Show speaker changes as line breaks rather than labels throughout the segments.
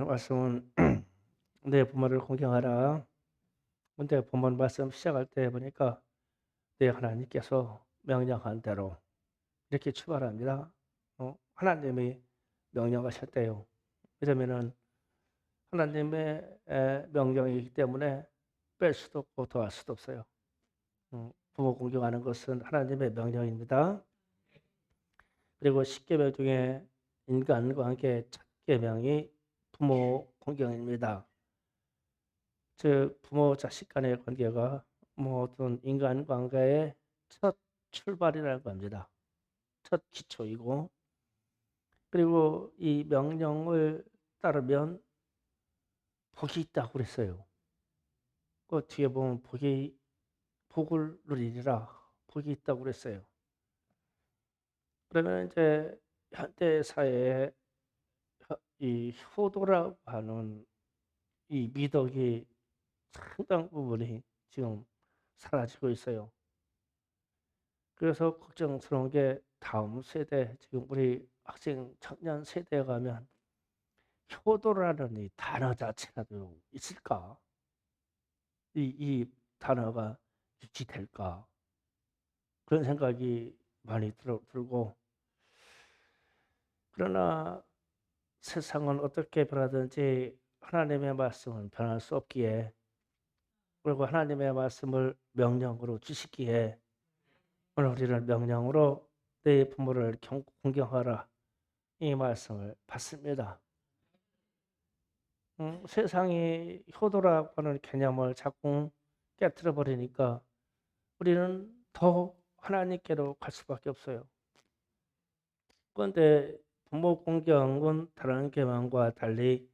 말씀은 내 부모를 공경하라. 근데 본문 말씀 시작할 때 보니까 내 하나님께서 명령한 대로 이렇게 출발합니다. 하나님이 명령하셨대요. 이러면은 하나님의 명령이기 때문에 뺄 수도 없고 더할 수도 없어요. 부모 공경하는 것은 하나님의 명령입니다. 그리고 10계명 중에 인간관계 첫 계명이 부모 공경입니다. 즉 부모 자식 간의 관계가 어떤 인간관계의 첫 출발이라는 겁니다. 첫 기초이고, 그리고 이 명령을 따르면 복이 있다고 그랬어요. 그 뒤에 보면 복을 누리리라, 복이 있다고 그랬어요. 그러면 이제 현대 사회에 이 효도라고 하는 이 미덕이 상당 부분이 지금 사라지고 있어요. 그래서 걱정스러운 게 다음 세대, 지금 우리 학생 청년 세대에 가면 효도라는 이 단어 자체라도 있을까? 이 단어가 유지될까? 그런 생각이 많이 들고, 그러나 세상은 어떻게 변하든지 하나님의 말씀은 변할 수 없기에, 그리고 하나님의 말씀을 명령으로 주시기에 오늘 우리는 명령으로 내 부모를 공경하라, 이 말씀을 받습니다. 세상이 효도라고 하는 개념을 자꾸 깨뜨려 버리니까 우리는 더 하나님께로 갈 수밖에 없어요. 그런데 부모 공경은 다른 계명과 달리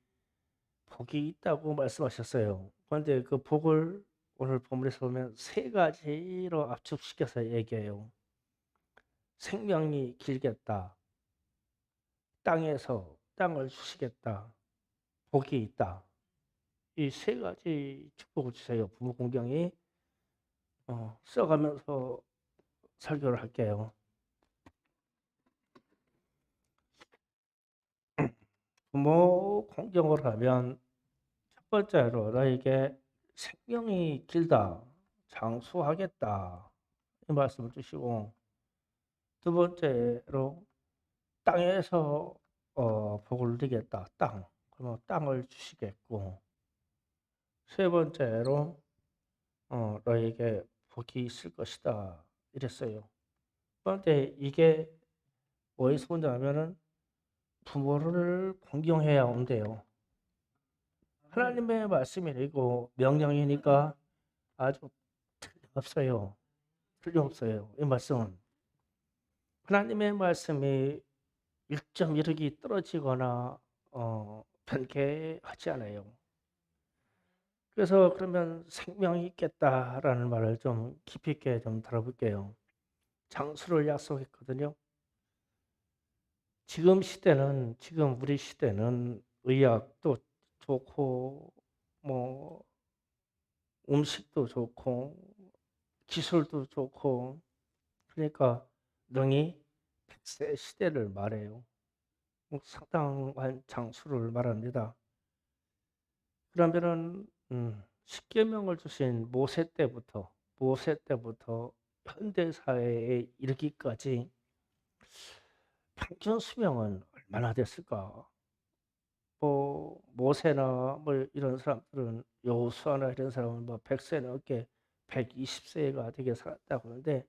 복이 있다고 말씀하셨어요. 그런데 그 복을 오늘 본문에서 보면 세 가지로 압축시켜서 얘기해요. 생명이 길겠다, 땅을 주시겠다, 복이 있다. 이 세 가지 축복을 주세요. 부모 공경이 써가면서 설교를 할게요. 부모 공경을 하면 첫 번째로 너에게 생명이 길다, 장수하겠다, 이 말씀을 주시고, 두 번째로 땅에서 복을 누리겠다, 그러면 땅을 주시겠고, 세 번째로 너에게 복이 있을 것이다, 이랬어요. 그런데 이게 어디서 온다면은 부모를 공경해야 온대요. 하나님의 말씀이고 명령이니까 아주 틀림없어요. 틀림없어요. 이 말씀은 하나님의 말씀이 1.1획이 떨어지거나 변개하지 않아요. 그래서 그러면 생명이 있겠다라는 말을 좀 깊이 있게 좀 들어볼게요. 장수를 약속했거든요. 지금 우리 시대는 의학도 좋고 뭐 음식도 좋고 기술도 좋고, 그러니까 능히 100세 시대를 말해요. 상당한 장수를 말합니다. 그러면은 십계명을 주신 모세 때부터 현대 사회에 이르기까지 평균 수명은 얼마나 됐을까? 모세나 이런 사람들은, 여호수아나 이런 사람은 100세 넘게 120세가 되게 살았다고 하는데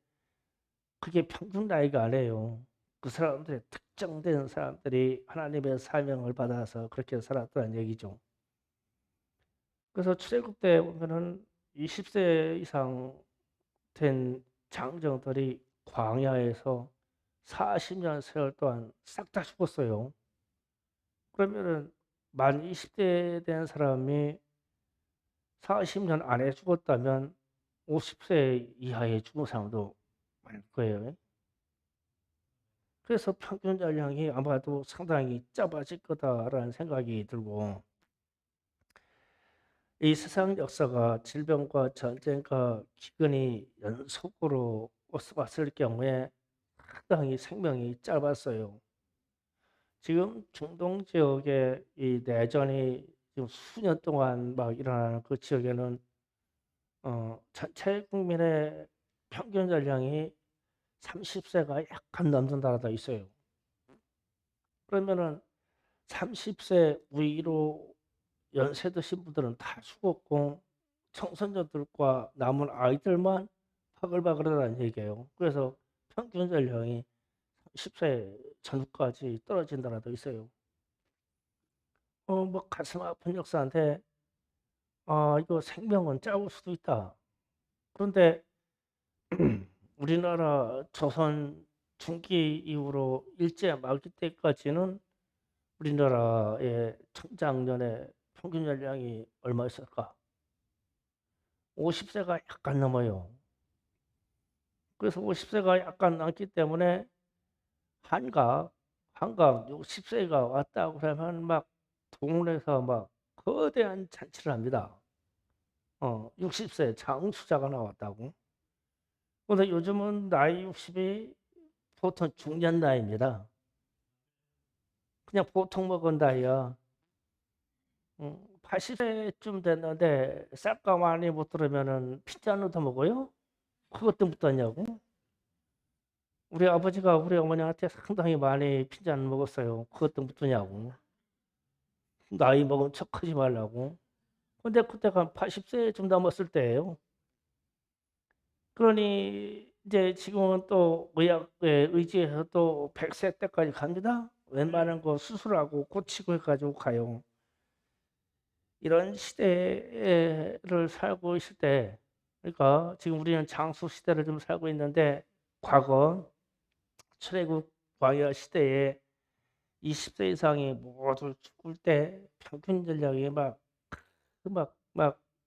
그게 평균 나이가 아니에요. 그 사람들의 특정된 사람들이 하나님의 사명을 받아서 그렇게 살았다는 얘기죠. 그래서 출애굽 때 보면은 20세 이상 된 장정들이 광야에서 40년 세월 동안 싹 다 죽었어요. 그러면은 만 20대 된 사람이 40년 안에 죽었다면 50세 이하에 죽은 사람도 많을 거예요. 그래서 평균 연령이 아마도 상당히 짧아질 거다라는 생각이 들고, 이 세상 역사가 질병과 전쟁과 기근이 연속으로 왔을 경우에 상당히 생명이 짧았어요. 지금 중동 지역에 이 내전이 지금 수년 동안 막 일어나는 그 지역에는 전체 국민의 평균 연령이 30세가 약간 넘는다라도 있어요. 그러면은 30세 위로 연세 드신 분들은 다 죽었고 청소년들과 남은 아이들만 바글바글하다는 얘기예요. 그래서 평균 연령이 10세 전후까지 떨어진다라도 있어요. 뭐 가슴 아픈 역사인데 이거 생명은 짧을 수도 있다. 그런데 우리나라 조선 중기 이후로 일제 말기 때까지는 우리나라의 청장년의 평균 연령이 얼마였을까? 50세가 약간 넘어요. 그래서 50세가 약간 넘기 때문에 한각 60세가 왔다고 그러면 막 동원해서 막 거대한 잔치를 합니다. 60세 장수자가 나왔다고. 근데 요즘은 나이 60이 보통 중년 나이입니다. 그냥 보통 먹은 나이야. 80세쯤 됐는데 쌀가 많이 못 들으면은 핀잔을 더 먹어요? 그것도 못 하냐고? 우리 아버지가 우리 어머니한테 상당히 많이 핀잔 먹었어요. 그것도 못 하냐고. 나이 먹은 척하지 말라고. 근데 그때가 80세쯤 넘었을 때예요. 그러니 이제 지금은 또 의학에 의지해서 또 100세 때까지 갑니다. 웬만한 거 수술하고 고치고 해가지고 가요. 이런 시대를 살고 있을 때, 그러니까 지금 우리는 장수 시대를 좀 살고 있는데, 과거 출애굽 광야 시대에 20세 이상이 모두 죽을 때 평균 연령이 막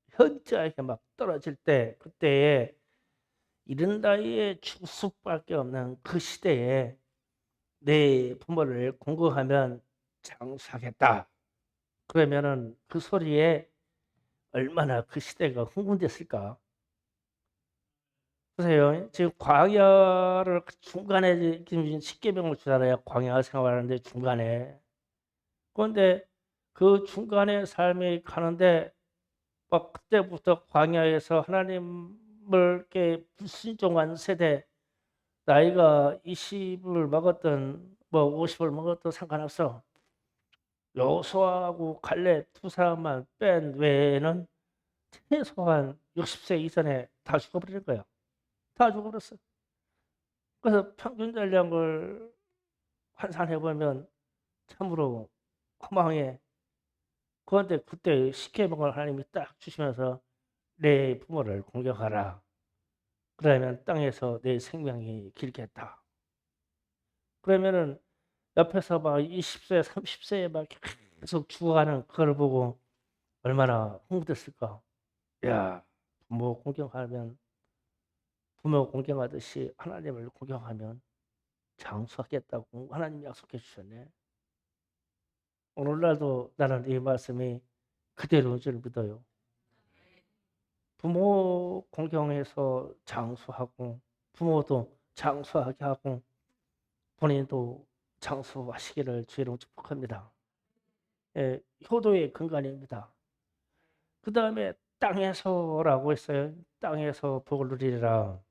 현저하게 막 떨어질 때, 그때에 이른 나이에 죽을 수밖에 없는 그 시대에 내 부모를 공경하면 장수하겠다. 그러면은 그 소리에 얼마나 그 시대가 흥분됐을까? 보세요. 지금 광야를 중간에 지금 십계명을 주잖아요. 광야 생활하는데 중간에. 그런데 그 중간에 삶이 가는데 막 그때부터 광야에서 하나님을 이렇게 불순종한 세대, 나이가 20을 먹었던 뭐 50을 먹었던 상관없어. 여호수아하고 갈렙 두 사람만 뺀 외에는 최소한 60세 이전에 다 죽어버릴 거야. 다 죽어버렸어. 그래서 평균 연령을 환산해 보면 참으로 허망해. 그런데 그때 십계명을 하나님이 딱 주시면서 내 부모를 공경하라. 그러면 땅에서 내 생명이 길겠다. 그러면은 옆에서 막 20세, 30세에 막 계속 죽어가는 그걸 보고 얼마나 흥분됐을까. 야, 부모 공경하듯이 하나님을 공경하면 장수하겠다고 하나님 약속해 주셨네. 오늘날도 나는 이 말씀이 그대로인 줄 믿어요. 부모 공경해서 장수하고 부모도 장수하게 하고 본인도 장수하시기를 주의로 축복합니다. 예, 효도의 근간입니다. 그 다음에 땅에서라고 했어요. 땅에서 복을 누리라.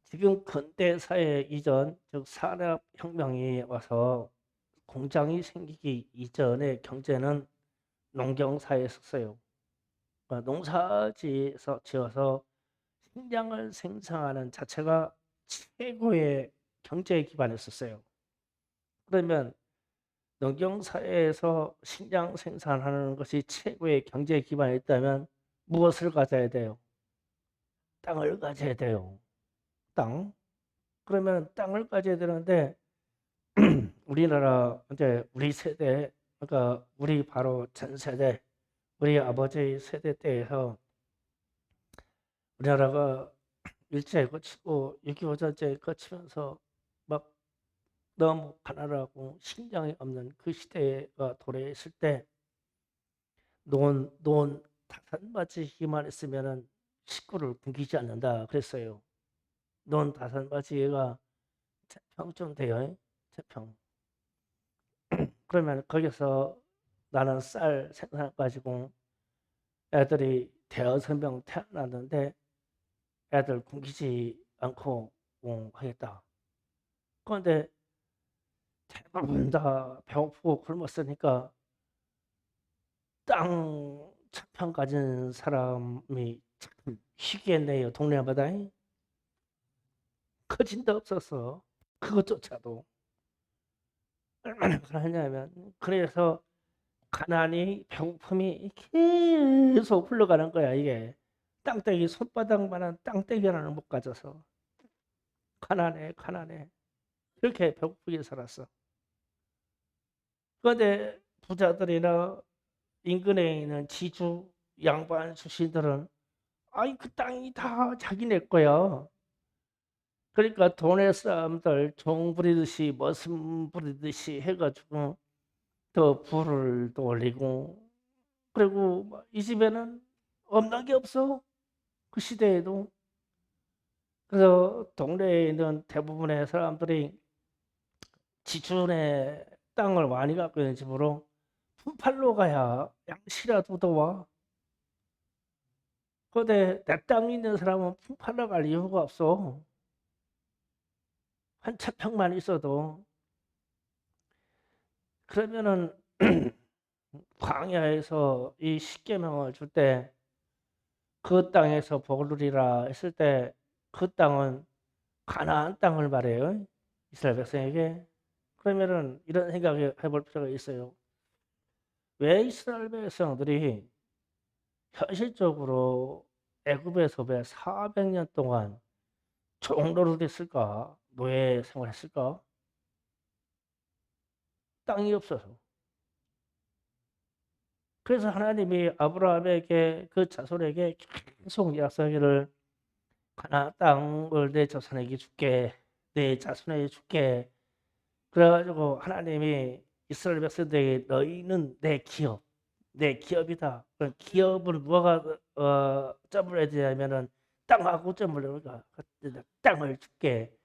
지금 근대사회 이전, 즉 산업혁명이 와서 공장이 생기기 이전의 경제는 농경사회였어요. 그러니까 농사지에서 지어서 식량을 생산하는 자체가 최고의 경제 기반이었어요. 그러면 농경사회에서 식량 생산하는 것이 최고의 경제 기반이 있다면 무엇을 가져야 돼요? 땅을 가져야 돼요. 땅. 그러면 땅을 가져야 되는데 우리나라 이제 우리 세대, 그러니까 우리 바로 전 세대, 우리 아버지 세대 때에서 우리나라가 일제 거치고 6.25 전쟁 거치면서 막 너무 가난하고 식량이 없는 그 시대가 도래했을 때 논 다섯 맞이기만 했으면은 식구를 굶기지 않는다 그랬어요. 논 다섯 맞이가 1000평 좀 돼요. 1000평. 그러면 거기서 나는 쌀 생산 가지고 애들이 대여섯 명 태어났는데 애들 굶기지 않고 하겠다. 그런데 대부분 다 배고프고 굶었으니까 땅 1,000평 가진 사람이 참 희귀했네요. 동네마다 커진 데 없었어. 그것조차도 얼마나 그러냐면 그래서 가난이 배고픔이 계속 흘러가는 거야. 이게 땅덩이 손바닥만한 땅덩이 하나는 못 가져서 가난해 가난해 그렇게 배고프게 살았어. 그런데 부자들이나 인근에 있는 지주 양반 출신들은 아이 그 땅이 다 자기네 거야. 그러니까 동네 사람들 종 부리듯이 머슴 부리듯이 해가지고 더 부를 또 올리고 그리고 이 집에는 없는 게 없어. 그 시대에도. 그래서 동네에 있는 대부분의 사람들이 지주네 땅을 많이 갖고 있는 집으로 품팔로 가야 양식이라도 얻어와. 근데 내 땅 있는 사람은 품팔러 갈 이유가 없어. 한 채평만 있어도. 그러면은 광야에서 이 십계명을 줄 때 그 땅에서 복을 누리라 했을 때 그 땅은 가나안 땅을 말해요. 이스라엘 백성에게. 그러면은 이런 생각을 해볼 필요가 있어요. 왜 이스라엘 백성들이 현실적으로 애굽에서 왜 400년 동안 종로로 됐을까? 노예 생활했을까? 땅이 없어서. 그래서 하나님이 아브라함에게 그 자손에게 계속 약속을 가나안 땅을 내 자손에게 줄게. 내 자손에게 줄게. 그래가지고 하나님이 이스라엘 백성들에게 너희는 내 기업, 내 기업이다. 그 기업을 무엇가 점을 해야 되냐면은 땅하고 점을 넣으니까 땅을 줄게.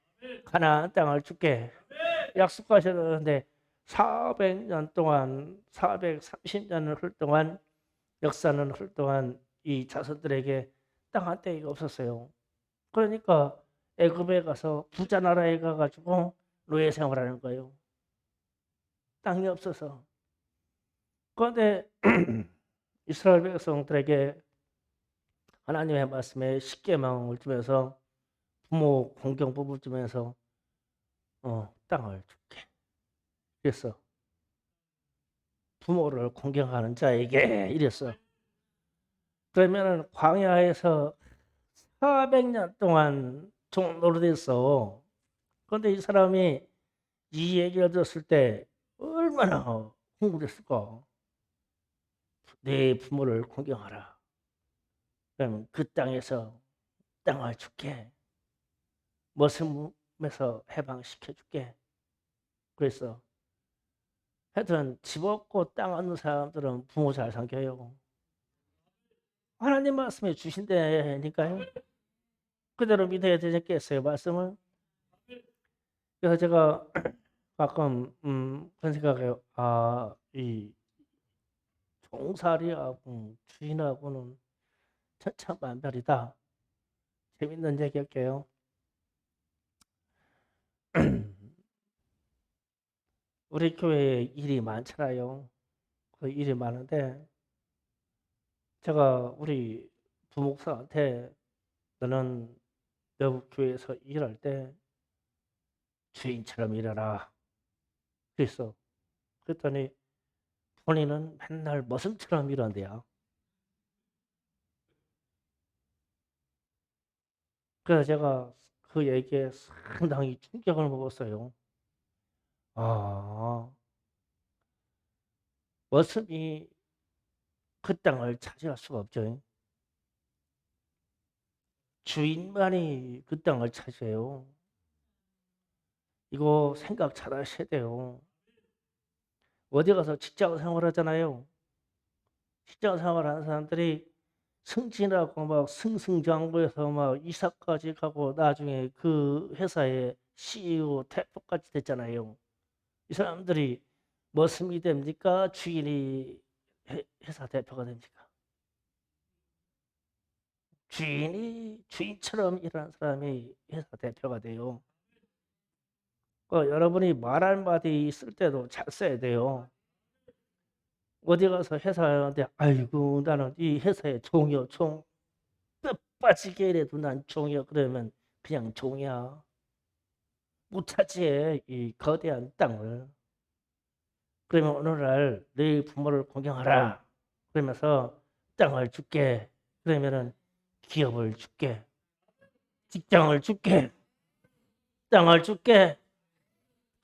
가나안 땅을 줄게. 약속하셨는데 400년 동안 430년을 흘 동안 역사는 흘 동안 이 자손들에게 땅 한 떼기가 없었어요. 그러니까 애굽에 가서 부자 나라에 가가지고 노예 생활하는 거예요. 땅이 없어서. 그런데 이스라엘 백성들에게 하나님의 말씀에 십계명을 주면서 부모 공경법을 주면서 땅을 줄게. 그래서 부모를 공경하는 자에게 이랬어. 그러면은 광야에서 400년 동안 종노릇했어. 그런데 이 사람이 이 얘기를 들었을 때 얼마나 흥분했을까. 내 부모를 공경하라. 그러면 그 땅에서 땅을 줄게. 머슴에서 해방시켜 줄게. 그래서 하여튼 집 없고 땅 없는 사람들은 부모 잘 섬겨요. 하나님 말씀에 주신다니까요. 그대로 믿어야 되겠어요, 말씀을. 그래서 제가 가끔 그런 생각해요. 아, 이 종살이하고 주인하고는 천차만별이다. 재밌는 얘기 할게요. 우리 교회에 일이 많잖아요. 그 일이 많은데 제가 우리 부목사한테 너는 너 교회에서 일할 때 주인처럼 일하라. 그랬어. 그랬더니 본인은 맨날 머슴처럼 일한대요. 그래서 제가 그 얘기에 상당히 충격을 먹었어요. 아, 머슴이 그 땅을 차지할 수가 없죠. 주인만이 그 땅을 차지해요. 이거 생각 잘 하셔야 돼요. 어디 가서 직장 생활하잖아요. 직장 생활하는 사람들이 승진하고 막 승승장구해서 막 이사까지 가고 나중에 그 회사의 CEO, 대표까지 됐잖아요. 이 사람들이 머슴이 됩니까? 주인이 회사 대표가 됩니까? 주인처럼 일하는 사람이 회사 대표가 돼요. 여러분이 말 한마디 쓸 때도 잘 써야 돼요. 어디 가서 회사한테 아이고 나는 이 회사의 종이요 종. 뼈 빠지게 이래도 난 종이요. 그러면 그냥 종이야. 못하지 이 거대한 땅을. 그러면 어느 날 너희 부모를 공경하라. 그러면서 땅을 줄게. 그러면은 기업을 줄게. 직장을 줄게. 땅을 줄게.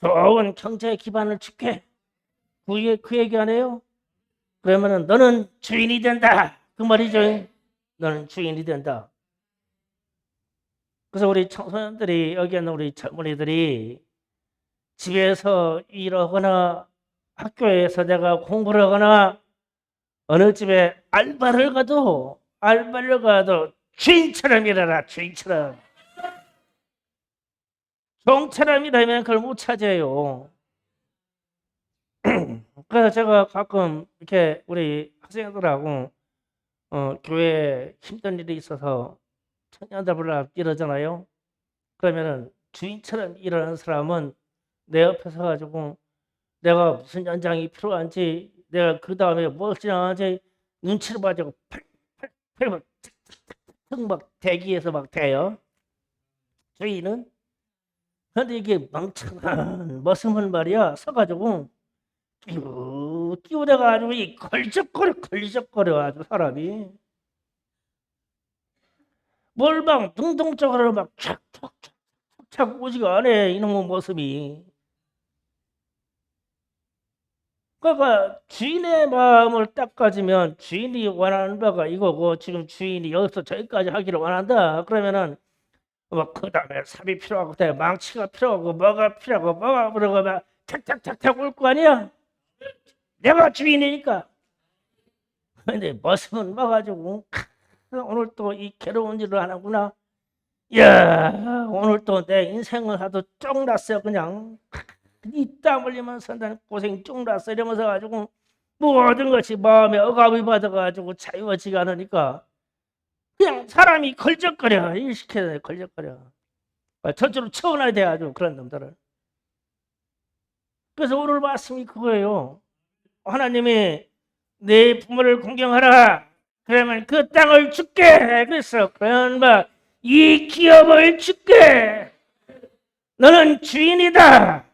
좋은 경제 기반을 줄게. 그 얘기 안 해요? 그러면은 너는 주인이 된다. 그 말이죠. 너는 주인이 된다. 그래서 우리 청소년들이 여기 있는 우리 젊은이들이 집에서 일하거나 학교에서 내가 공부를 하거나 어느 집에 알바를 가도 주인처럼 일하라. 주인처럼. 종처럼 일하면 그걸 못 찾아요. 그래서 제가 가끔 이렇게 우리 학생들하고 교회에 힘든 일이 있어서 청년들 이러잖아요. 그러면은 주인처럼 일하는 사람은 내 옆에 서가지고 내가 무슨 연장이 필요한지 내가 그 다음에 뭘 지나가는지 눈치를 봐가지고 막 대기해서 막 대요. 주인은. 근데 이게 멍청한 머슴은 말이야 서가지고 끼우대가지고 이 걸적거려 아주 사람이 뭘 막 능동적으로 막 착착착착 오지가 않아 이놈의 모습이. 그러니까 주인의 마음을 딱 가지면 주인이 원하는 바가 이거고 지금 주인이 여기서 저기까지 하기를 원한다. 그러면은 뭐 그다음에 삽이 필요하고 망치가 필요하고 뭐가 필요하고 뭐가 그러고 막 탁탁탁탁 올 거 아니야. 내가 주인이니까. 근데 머슴은 와가지고 오늘 또 이 괴로운 일을 하는구나. 야 오늘 또 내 인생을 하도 쫑 났어요 그냥. 이 땀 흘리면서 난 고생 쫑 났어 이러면서 가지고 모든 것이 마음에 억압이 받아가지고 자유하지가 않으니까 그냥 사람이 걸적거려. 일 시켜야 돼. 걸적거려. 저쪽으로 채워놔야 돼 아주 그런 놈들을. 그래서 오늘 말씀이 그거예요. 하나님이 내 부모를 공경하라. 그러면 그 땅을 줄게. 그랬어. 그러면 이 기업을 줄게. 너는 주인이다.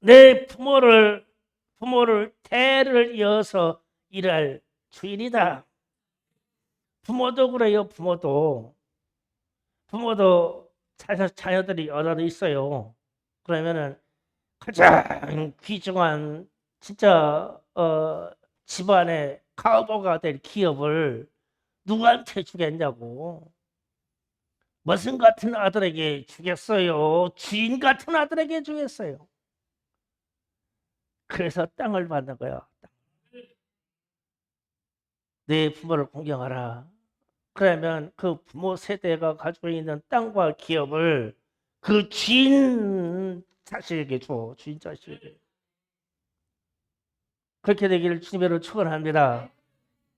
내 부모를 대를 이어서 일할 주인이다. 부모도 그래요. 부모도 자녀들이 여러 있어요. 그러면은 가장 귀중한 진짜 집안의 가부가 될 기업을 누구한테 주겠냐고. 머슴 같은 아들에게 주겠어요? 주인 같은 아들에게 주겠어요? 그래서 땅을 받는 거야. 내 부모를 공경하라. 그러면 그 부모 세대가 가지고 있는 땅과 기업을 그 주인 자식에게 줘. 주인 자식에게. 그렇게 되기를 주님으로 축원합니다.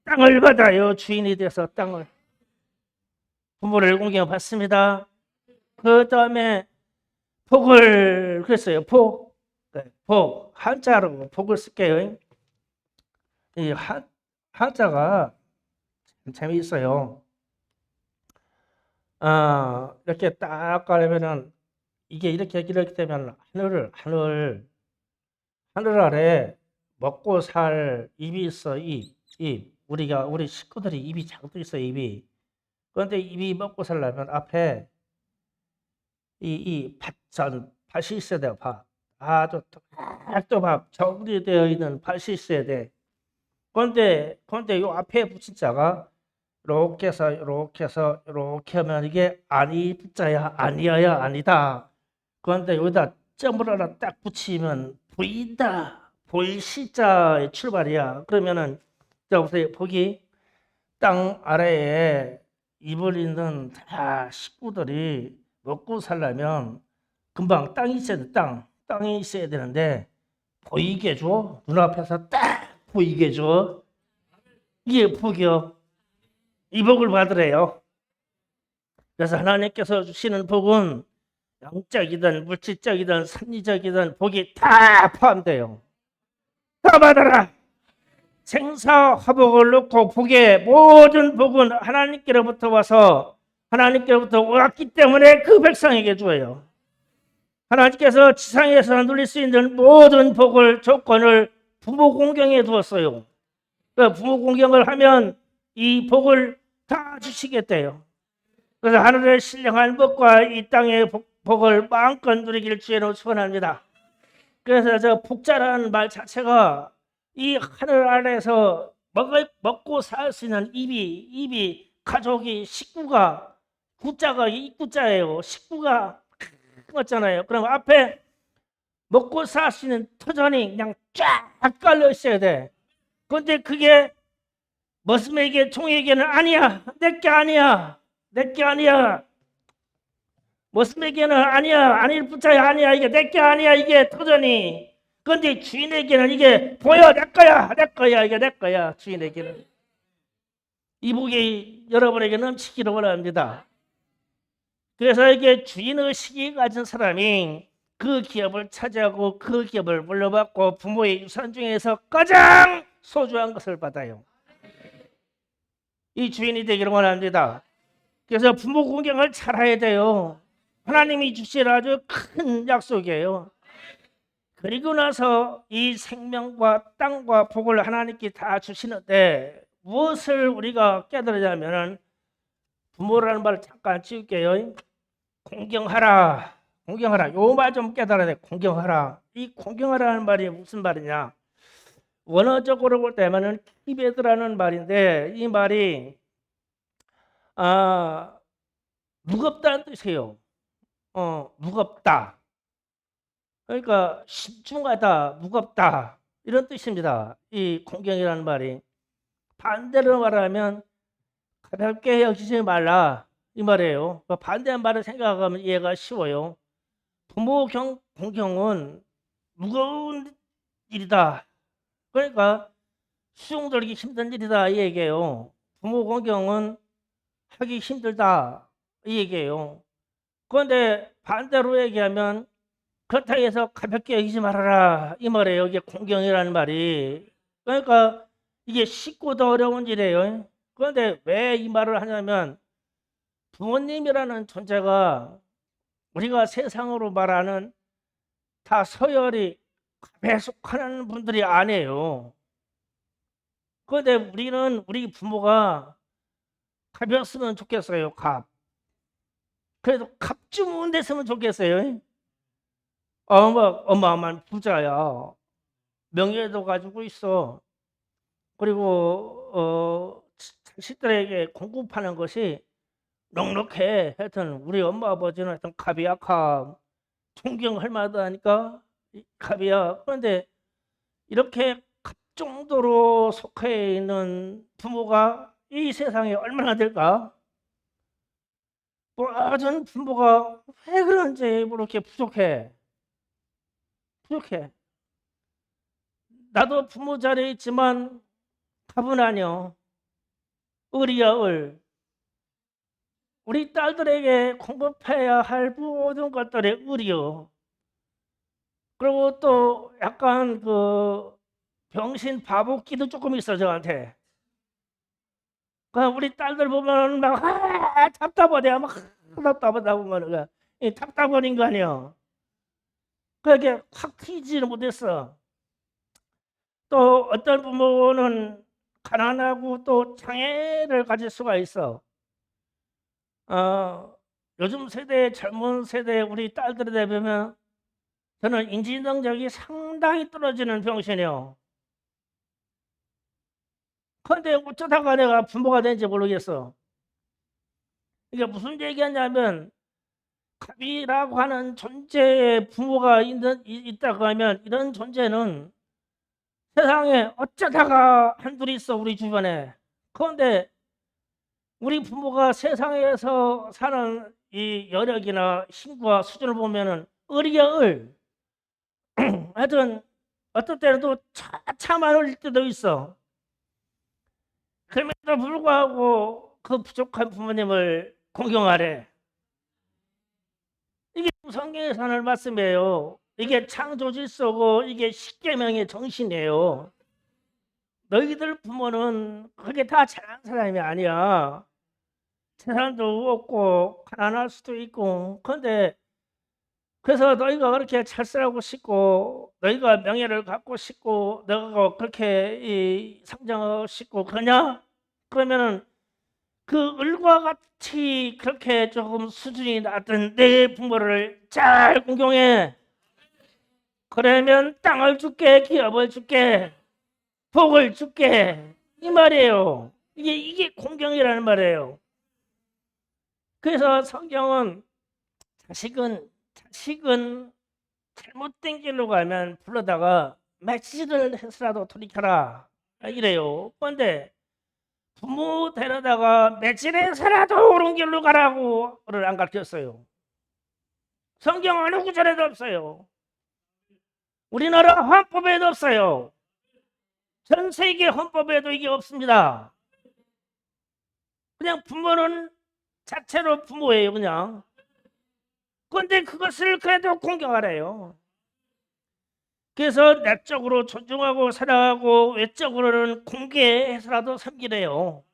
땅을 받아요. 주인이 돼서 땅을. 부모를 공경받습니다. 그 다음에 복을 그랬어요. 복. 네, 복. 한자로 복을 쓸게요. 이 한자가 재미있어요. 이렇게 딱 가려면은 이게 이렇게 되면 하늘 아래 먹고 살 입이 있어. 입. 우리 식구들이 입이 장도 있어. 입이. 그런데 입이 먹고 살려면 앞에 이 밭이 있어야 돼요. 밭. 아주 또 막 정리되어 있는 밭이 있어야 돼. 그런데 요 앞에 붙인 자가 이렇게 하면 이게 아니 붙자야 아니어야 아니다. 그런데 여기다 점을 하나 딱 붙이면 보인다. 보일 시자의 출발이야. 그러면은 자 보세요. 거기 땅 아래에 입을 있는 다 식구들이 먹고 살려면 금방 땅이 있어야 돼. 땅이 있어야 되는데 보이게 줘. 눈앞에서 딱 보이게 줘. 이게 복이요. 이 복을 받으래요. 그래서 하나님께서 주시는 복은 영적이든 물질적이든 선리적이든 복이 다 포함돼요. 다 받아라. 생사화복을 놓고 복의 모든 복은 하나님께로부터 와서 하나님께로부터 왔기 때문에 그 백성에게 주어요. 하나님께서 지상에서 누릴 수 있는 모든 복을 조건을 부모 공경에 두었어요. 그 부모 공경을 하면 이 복을 다 주시겠대요. 그래서 하늘의 신령한 복과 이 땅의 복을 마음껏 누리기를 주의로 축원합니다. 그래서 저 복자라는 말 자체가 이 하늘 아래에서 먹고 살 수 있는 입이 가족이 식구가 구자가 입구자예요. 식구가 같잖아요. 그럼 앞에 먹고 살 수 있는 터전이 그냥 쫙 깔려 있어야 돼. 그런데 그게 머슴에게 종에게는 아니야. 내게 아니야. 내게 아니야. 머슴에게는 아니야. 아닐 붙자야 아니야. 이게 내게 아니야. 이게 터전이. 그런데 주인에게는 이게 보여. 내 거야. 내 거야. 이게 내 거야. 주인에게는. 이 복이 여러분에게 넘치기를 원합니다. 그래서 이게 주인의식이 가진 사람이 그 기업을 차지하고 그 기업을 물려받고 부모의 유산 중에서 가장 소중한 것을 받아요. 이 주인이 되기를 원합니다. 그래서 부모 공경을 잘해야 돼요. 하나님이 주실 아주 큰 약속이에요. 그리고 나서 이 생명과 땅과 복을 하나님께 다 주시는데 무엇을 우리가 깨달으냐면 부모라는 말을 잠깐 지울게요. 공경하라. 공경하라. 요 말 좀 깨달아야 돼. 공경하라. 이 공경하라는 말이 무슨 말이냐? 원어적으로 볼 때면은 키베드라는 말인데 이 말이 무겁다는 뜻이에요. 무겁다. 그러니까 신중하다, 무겁다 이런 뜻입니다. 이 공경이라는 말이 반대로 말하면 가볍게 여기지 말라 이 말이에요. 반대한 말을 생각하면 이해가 쉬워요. 부모 공경은 무거운 일이다. 그러니까 수용들기 힘든 일이다 이 얘기예요. 부모 공경은 하기 힘들다 이 얘기예요. 그런데 반대로 얘기하면 그렇다고 해서 가볍게 여기지 말아라 이 말이에요. 이게 공경이라는 말이. 그러니까 이게 쉽고 더 어려운 일이에요. 그런데 왜 이 말을 하냐면 부모님이라는 존재가 우리가 세상으로 말하는 다 서열이 갑에 속하는 분들이 아니에요. 그런데 우리는 우리 부모가 갑이었으면 좋겠어요. 갑. 그래도 갑주문 됐으면 좋겠어요. 어마어마한 부자야. 명예도 가지고 있어. 그리고 자식들에게 공급하는 것이 넉넉해. 하여튼 우리 엄마 아버지는 하여튼 갑이야 갑. 존경할 만하다니까 갑이야. 그런데 이렇게 갑 정도로 속해 있는 부모가 이 세상에 얼마나 될까? 모든 부모가 왜 그런지 이렇게 부족해. 부족해. 나도 부모 자리에 있지만 갑은 아니요. 을이야 을. 우리 딸들에게 공급해야 할 모든 것들이 을이요. 그리고 또 약간 그 병신 바보기도 조금 있어 저한테. 우리 딸들 보면 막 답답하대. 막 답답하다 보면 답답한 인간이요. 그게 확 튀지는 못했어. 또 어떤 부모는 가난하고 또 장애를 가질 수가 있어. 요즘 세대 젊은 세대 우리 딸들에 보면 저는 인지 능력이 상당히 떨어지는 병신이요. 그런데 어쩌다가 내가 부모가 된지 모르겠어. 이게 무슨 얘기하냐면 갑이라고 하는 존재의 부모가 있다고 하면 이런 존재는 세상에 어쩌다가 한둘이 있어 우리 주변에. 그런데 우리 부모가 세상에서 사는 이 여력이나 힘과 수준을 보면은 을이야 을. 하여튼 어떤 때는 또 차만 흘릴 때도 있어. 그럼에도 불구하고 그 부족한 부모님을 공경하래. 이게 성경에서 하는 말씀이에요. 이게 창조 질서고 이게 십계명의 정신이에요. 너희들 부모는 그게 다 잘난 사람이 아니야. 재산도 없고 가난할 수도 있고. 그런데 그래서 너희가 그렇게 찰스라고 싶고 너희가 명예를 갖고 싶고 너가 그렇게 성장하고 싶고 그러냐? 그러면은 그 을과 같이 그렇게 조금 수준이 낮은 내 부모를 잘 공경해. 그러면 땅을 줄게, 기업을 줄게, 복을 줄게. 이 말이에요. 이게 공경이라는 말이에요. 그래서 성경은 자식은 잘못된 길로 가면 불러다가 매질을 해서라도 돌이켜라 이래요. 그런데 부모 데려다가 매질해서라도 옳은 길로 가라고를 안 가르쳤어요. 성경 어느 구절에도 없어요. 우리나라 헌법에도 없어요. 전 세계 헌법에도 이게 없습니다. 그냥 부모는 자체로 부모예요, 그냥. 그런데 그것을 그래도 공경하래요. 그래서 내적으로 존중하고 사랑하고 외적으로는 공개해서라도 섬기래요.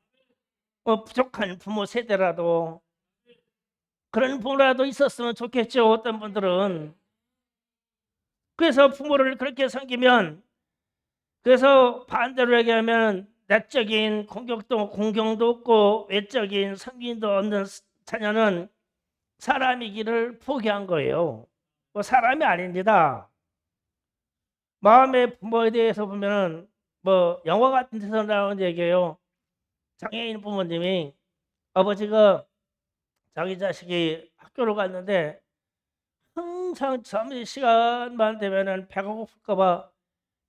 부족한 부모 세대라도 그런 부모라도 있었으면 좋겠죠, 어떤 분들은. 그래서 부모를 그렇게 섬기면, 그래서 반대로 얘기하면 내적인 공경도 없고 외적인 섬김도 없는 자녀는 사람이기를 포기한 거예요. 사람이 아닙니다. 마음의 부모에 대해서 보면은 영화 같은 데서 나오는 얘기예요. 장애인 부모님이, 아버지가 자기 자식이 학교를 갔는데 항상 점심시간만 되면은 배가 고플까봐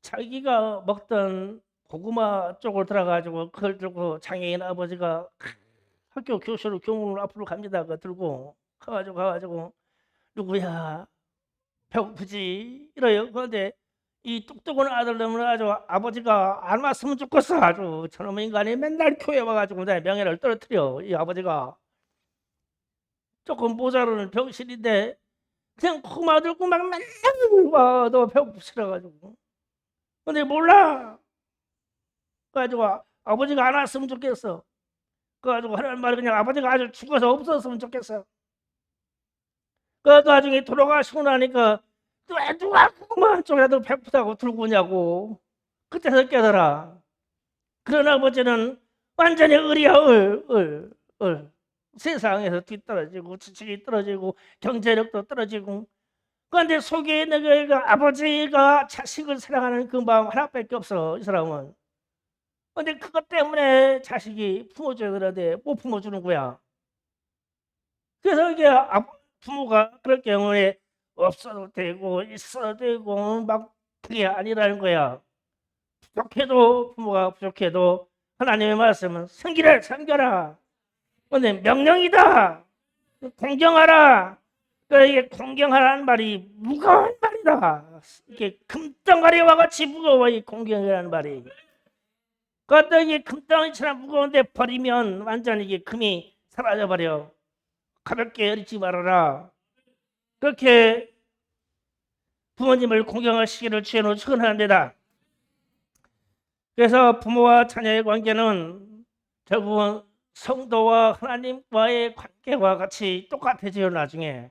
자기가 먹던 고구마 쪽을 들어가지고 그걸 들고 장애인 아버지가 학교 교실로 교문 앞으로 갑니다. 그거 들고 가가지고 누구야 배고프지 이래요. 그런데 이 똑똑한 아들놈은 아주 아버지가 안 왔으면 좋겠어. 아주 저놈의 인간이 맨날 교회 와가지고 내 명예를 떨어뜨려. 이 아버지가 조금 모자르는 병신인데 그냥 고구마 들고 막 맨날 와너 배고프시라가지고. 근데 몰라. 그래가지고 아버지가 안 왔으면 좋겠어. 그래가지고 하는 말이 그냥 아버지가 아주 죽어서 없었으면 좋겠어. 그 나중에 돌아가시고 나니까 왜 누가 고구마 쪽이라도 배고프다고 들고 오냐고. 그때서 깨달아. 그런 아버지는 완전히 을이야, 을. 세상에서 뒤떨어지고 지식이 떨어지고 경제력도 떨어지고. 그런데 속에 있는 그 아버지가 자식을 사랑하는 그 마음 하나밖에 없어, 이 사람은. 근데 그것 때문에 자식이 품어줘야 되는데 못 품어주는 거야. 그래서 이게 부모가 그럴 경우에 없어도 되고 있어도 되고 막 그게 아니라는 거야. 부족해도 부모가 부족해도 하나님의 말씀은 섬기라 섬겨라. 근데 명령이다. 공경하라. 그러니까 이게 공경하라는 말이 무거운 말이다. 이게 금덩어리와 같이 무거워 이 공경이라는 말이. 그것도 이게 금덩이처럼 무거운데 버리면 완전히 이게 금이 사라져 버려. 가볍게 여리지 말아라. 그렇게 부모님을 공경하시기를 주의로 축원합니다. 그래서 부모와 자녀의 관계는 결국은 성도와 하나님과의 관계와 같이 똑같아져요. 나중에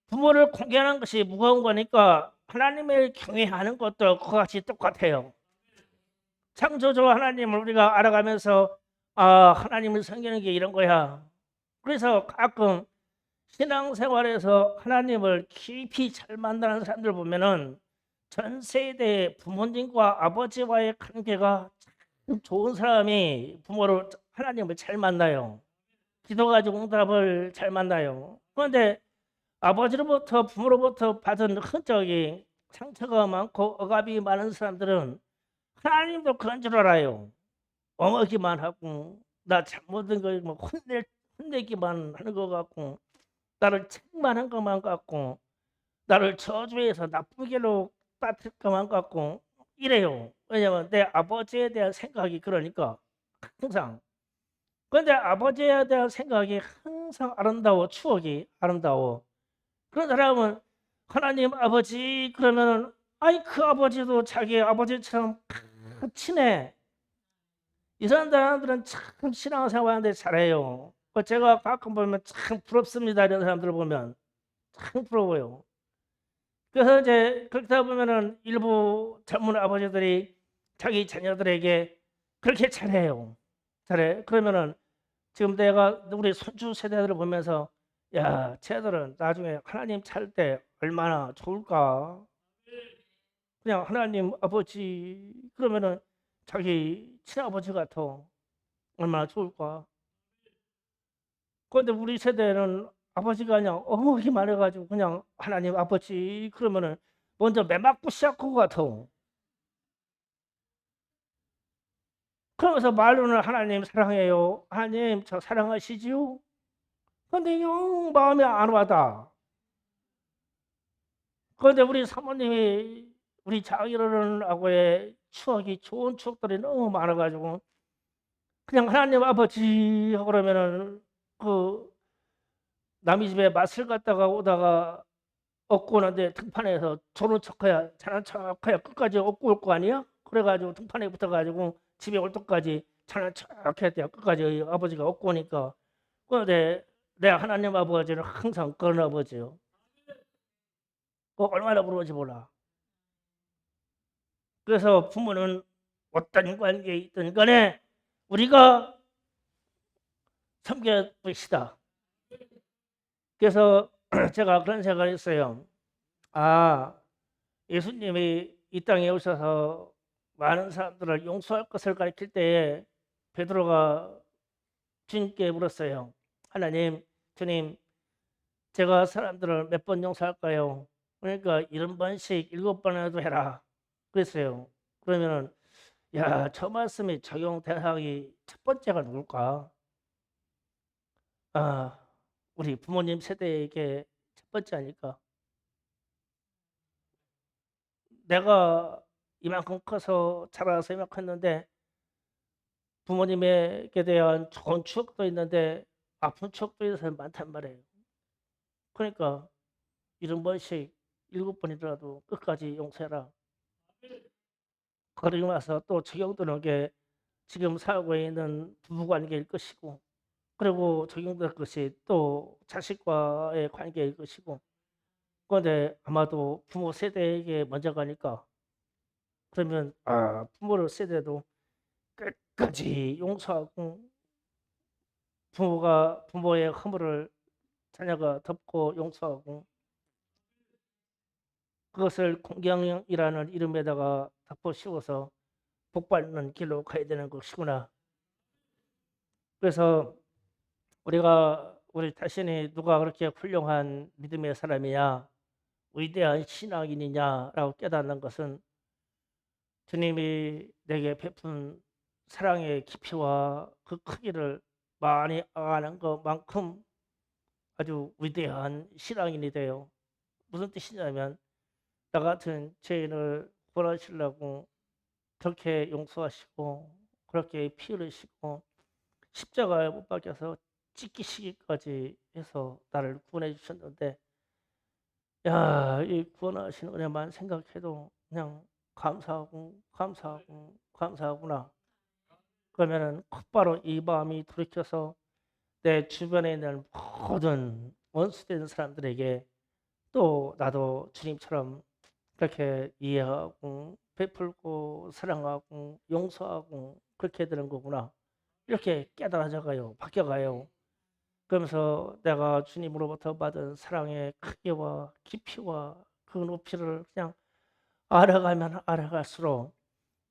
부모를 공경하는 것이 무거운 거니까 하나님을 경외하는 것도 그와 같이 똑같아요. 창조주 하나님을 우리가 알아가면서 하나님을 섬기는 게 이런 거야. 그래서 가끔 신앙생활에서 하나님을 깊이 잘 만나는 사람들 보면은 전 세대 부모님과 아버지와의 관계가 참 좋은 사람이 부모를 하나님을 잘 만나요. 기도 가지고 응답을 잘 만나요. 그런데 아버지로부터 부모로부터 받은 흔적이 상처가 많고 억압이 많은 사람들은 하나님도 그런 줄 알아요. 엉어기만 하고 나 잘못된 거 혼내기만 하는 것 같고 나를 책망한 것만 같고 나를 저주해서 나쁜 길로 따뜻함만 갖고 이래요. 왜냐면 내 아버지에 대한 생각이 그러니까 항상. 근데 아버지에 대한 생각이 항상 아름다워, 추억이 아름다워. 그런 사람은 하나님 아버지 그러면은 아이 그 아버지도 자기 아버지처럼 친해. 이런 사람들은 참 신앙생활하는데 잘해요. 제가 가끔 보면 참 부럽습니다. 이런 사람들 보면 참 부러워요. 그래서 이제 그렇다 보면은 일부 젊은 아버지들이 자기 자녀들에게 그렇게 잘해요. 잘해. 그러면은 지금 내가 우리 손주 세대들을 보면서 야, 쟤들은 나중에 하나님 찾을 때 얼마나 좋을까? 그냥 하나님 아버지 그러면은 자기 친아버지 같아. 얼마나 좋을까? 그런데 우리 세대는 아버지가 그냥 어묵이 많아가지고 그냥 하나님 아버지 그러면은 먼저 매 맞고 시작할 것 같아. 그러면서 말로는 하나님 사랑해요. 하나님 저 사랑하시지요? 근데 영 마음에 안 와다. 그런데 우리 사모님이 우리 장인어른하고의 추억이 좋은 추억들이 너무 많아가지고 그냥 하나님 아버지 하고 그러면은 그 남의 집에 맛을 갔다가 오다가 얻고 오는데 등판에서 조른 척해야 잘난 척해야 끝까지 얻고 올 거 아니야? 그래가지고 등판에 붙어가지고 집에 올 때까지 잘난 척해야 돼 끝까지 아버지가 얻고 오니까 그런데 내 하나님 아버지는 항상 그런 아버지요. 얼마나 부러운지 몰라. 그래서 부모는 어떤 관계에 있든 간에 우리가 섬겨봅시다. 그래서 제가 그런 생각을 했어요. 아, 예수님이 이 땅에 오셔서 많은 사람들을 용서할 것을 가르칠 때에 베드로가 주님께 물었어요. 하나님, 주님, 제가 사람들을 몇 번 용서할까요? 그러니까 70번씩 7번이라도 해라. 그랬어요. 그러면은 야, 저 말씀이 적용 대상이 첫 번째가 누굴까? 아, 우리 부모님 세대에게 첫 번째 아닐까? 내가 이만큼 커서 자라서 이만큼 컸는데 부모님에게 대한 좋은 추억도 있는데 아픈 추억도 있어서 많단 말이에요. 그러니까 70번씩 7번이라도 끝까지 용서해라. 그러고 나서 또 적용되는 게 지금 살고 있는 부부관계일 것이고 그리고 적용될 것이 또 자식과의 관계일 것이고 그런데 아마도 부모 세대에게 먼저 가니까 그러면 부모 세대도 끝까지 용서하고 부모가 부모의 허물을 자녀가 덮고 용서하고 그것을 공경이라는 이름에다가 덮어 씌워서 복받는 길로 가야 되는 것이구나. 그래서 우리가 우리 자신이 누가 그렇게 훌륭한 믿음의 사람이냐 위대한 신앙인이냐라고 깨닫는 것은 주님이 내게 베푼 사랑의 깊이와 그 크기를 많이 아는 것만큼 아주 위대한 신앙인이 돼요. 무슨 뜻이냐면 나 같은 죄인을 구원하시려고 그렇게 용서하시고 그렇게 피 흘리시고 십자가에 못 박혀서 찢기시기까지 해서 나를 구원해 주셨는데 야, 이 구원하신 은혜만 생각해도 그냥 감사하고 감사하고 감사하구나. 그러면은 곧바로 이 마음이 돌이켜서 내 주변에 있는 모든 원수된 사람들에게 또 나도 주님처럼 그렇게 이해하고 베풀고 사랑하고 용서하고 그렇게 되는 거구나. 이렇게 깨달아져가요. 바뀌어가요. 그러면서 내가 주님으로부터 받은 사랑의 크기와 깊이와 그 높이를 그냥 알아가면 알아갈수록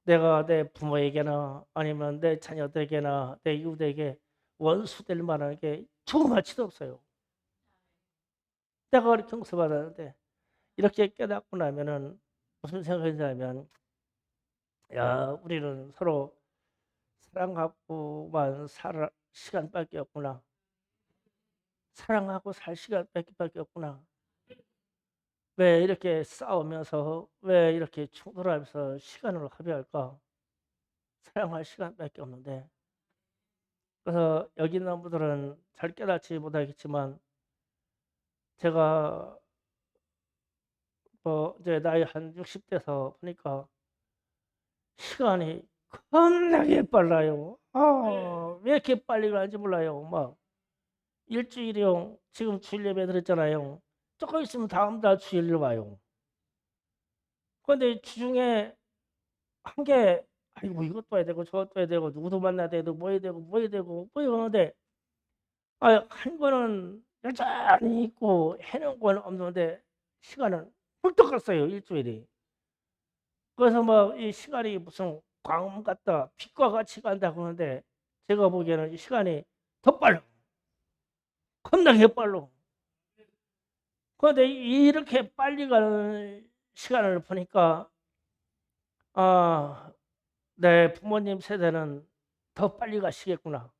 내가 내 부모에게나 아니면 내 자녀들에게나 내 이웃에게 원수될 만한 게 조금만치도 없어요. 내가 그렇게 용서받았는데 이렇게 깨닫고 나면은 무슨 생각이 드냐면 야, 우리는 서로 사랑하고만 살 시간밖에 없구나. 사랑하고 살 시간밖에 없구나. 왜 이렇게 싸우면서 왜 이렇게 충돌하면서 시간을 허비할까? 사랑할 시간밖에 없는데. 그래서 여기 있는 분들은 잘 깨닫지 못하겠지만 제가 뭐 이제 나이 한 60대에서 보니까 시간이 겁나게 빨라요. 왜 이렇게 빨리 가는지 몰라요. 막 일주일이요. 지금 주일 예배 드렸잖아요. 조금 있으면 다음 달 주일 와요. 그런데 주중에 한 게 아이고 이것도 해야 되고 저것도 해야 되고 누구도 만나야 되고 뭐 해야 되고 뭐 해야 되고 뭐 이러는데 한 거는 여전히 있고 해놓은 건 없는데 시간은 훌쩍 갔어요. 일주일이. 그래서 뭐 이 시간이 무슨 광음 같다 빛과 같이 간다고 하는데 제가 보기에는 이 시간이 더 빨라. 겁나게 빨라. 그런데 이렇게 빨리 가는 시간을 보니까 내 부모님 세대는 더 빨리 가시겠구나.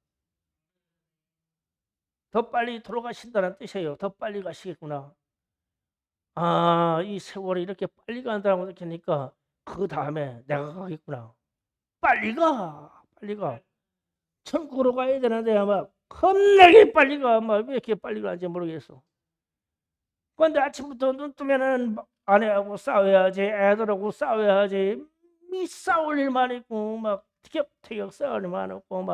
더 빨리 돌아가신다는 뜻이에요. 더 빨리 가시겠구나. 이 세월이 이렇게 빨리 간다고 느끼니까 그 다음에 내가 가겠구나. 빨리 가. 빨리 가. 천국으로 가야 되는데 아마 겁나게 빨리 가. 왜 이렇게 빨리 가는지 모르겠어. 그런데 아침부터 눈 뜨면은 아내하고 싸워야지, 애들하고 싸워야지, 싸울 일만 있고 티격태격 싸울 일만 없고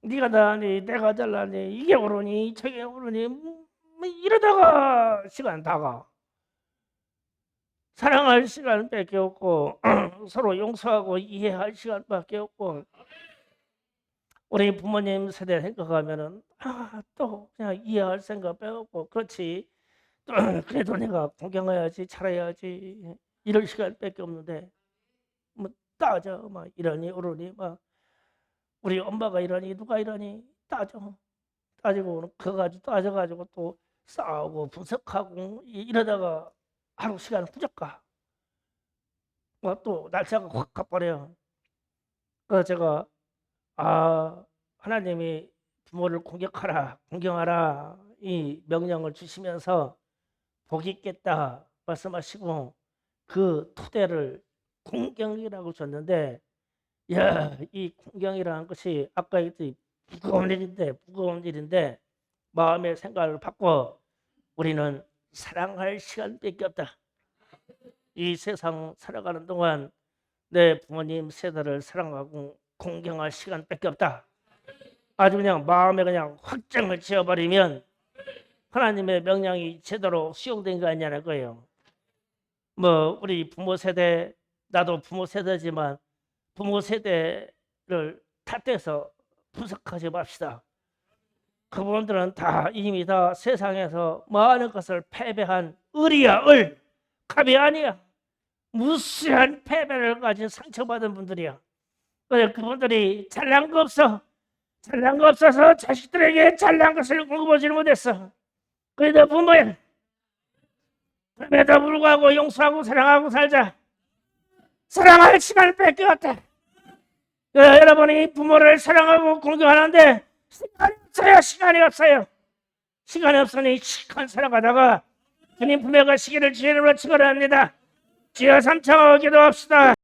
네가 나니 내가 잘나니 이게 오르니 저게 오르니 이러다가 시간 다 가. 사랑할 시간밖에 없고 서로 용서하고 이해할 시간밖에 없고 우리 부모님 세대 생각하면은 또 그냥 이해할 생각밖에 없고 그렇지. 그래도 내가 공경해야지 잘해야지 이럴 시간밖에 없는데 따져 이러니 오르니 우리 엄마가 이러니 누가 이러니 따지고 그거 가지고 따져가지고 또 싸우고 분석하고 이러다가 하루 시간 후적 가. 또 날짜가 확 가버려요. 그래서 제가 하나님이 부모를 공경하라 이 명령을 주시면서 복이 있겠다 말씀하시고 그 토대를 공경이라고 줬는데 이 공경이라는 것이 아까 얘기했듯이 무거운 일인데 마음의 생각을 바꿔 우리는 사랑할 시간밖에 없다. 이 세상 살아가는 동안 내 부모님 세대를 사랑하고 공경할 시간밖에 없다. 아주 그냥 마음에 그냥 확정을 지어버리면 하나님의 명령이 제대로 수용된 거 아니냐는 거예요. 우리 부모 세대 나도 부모 세대지만 부모 세대를 탓해서 분석하지 맙시다. 그분들은 다 이미 다 세상에서 많은 것을 패배한 을이야. 을 갑이 아니야. 무수한 패배를 가진 상처받은 분들이야. 그래서 그분들이 잘난 거 없어서 자식들에게 잘난 것을 공급하지 못했어. 그래도 부모야. 그럼에도 불구하고 용서하고 사랑하고 살자. 사랑할 시간을 뺏겨왔다. 여러분이 부모를 사랑하고 공경하는데 시간이 없어요. 시간이 없으니 시간 살아가다가 주님 품에 가시기를 주님으로 축원합니다. 주여 삼창하고 기도합시다.